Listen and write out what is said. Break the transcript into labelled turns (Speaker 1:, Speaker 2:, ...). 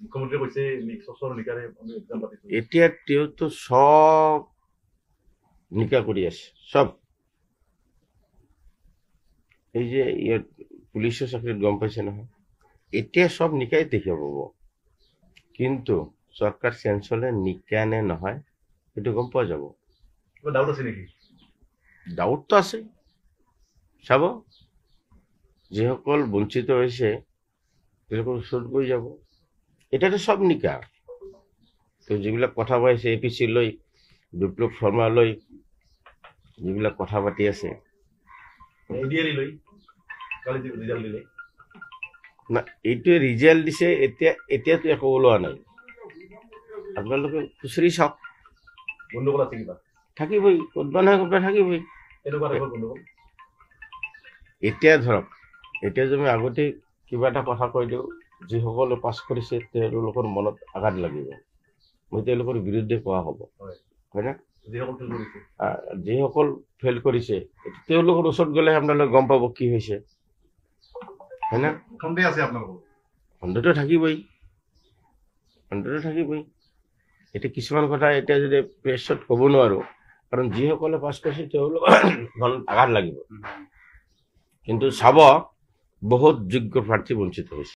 Speaker 1: মুখ্যমন্ত্ৰীয়ে কৈছে স্বচ্ছ নিকাৰে আমি এক্সাম পাতিছো।
Speaker 2: এতিয়া তেওঁতো সব নিকা কৰি আছে, সব। এই যে ইয়াত পুলিচৰ চাকৰিত গম পাইছে নহয়, এতিয়া সব নিকাই দেখিব পাব। কিন্তু চৰকাৰ চেঞ্জ হলে নিকা নে নহয় সেইটো গম পোৱা যাব।
Speaker 1: কিবা ডাউট আছে নেকি?
Speaker 2: ডাউটটো আছে। চাব, যিসকল বঞ্চিত হৈছে তেওঁলোকৰ ওচৰত গৈ যাব। এতিয়াতো সব নিকা। তো যিবিলাক কথা পাতিছে APC লৈ, বিপ্লৱ শৰ্মা লৈ যিবিলাক কথা পাতি আছে,
Speaker 1: ADL লৈ কালি ৰিজাল্ট দিলে
Speaker 2: না এইটোৱে ৰিজাল্ট দিছে। এতিয়াতো একো ওলোৱা নাই। আপোনালোকে খুচৰি চাওক,
Speaker 1: গণ্ডগোল আছে কিবা?
Speaker 2: থাকিবই, ক'তবা নহয় ক'তবা থাকিবই।
Speaker 1: এনেকুৱা টাইপৰ গণ্ডগোল।
Speaker 2: এতিয়া ধৰক, এতিয়া যদি আমি আগতে কিবা এটা কথা কৈ দিওঁ, যিসকলে পাছ কৰিছে তেওঁলোকৰ মনত আঘাত লাগিব, মই তেওঁলোকৰ বিৰুদ্ধে কোৱা হ'ব, হয় না? যিসকল ফেইল কৰিছে তেওঁলোকৰ ওচৰত গ'লে আপোনালোকে গম পাব কি হৈছে, হয় না?
Speaker 1: সন্দেহ আছে আপোনালোকৰ?
Speaker 2: সন্দেহটো থাকিবই, সন্দেহটো থাকিবই। এতিয়া কিছুমান কথা এতিয়া যদি প্ৰেছত ক'ব নোৱাৰো, কাৰণ যিসকলে পাছ কৰিছে তেওঁলোকৰ মনত আঘাত লাগিব। কিন্তু চাব, বহুত যোগ্য প্ৰাৰ্থী বঞ্চিত হৈছে।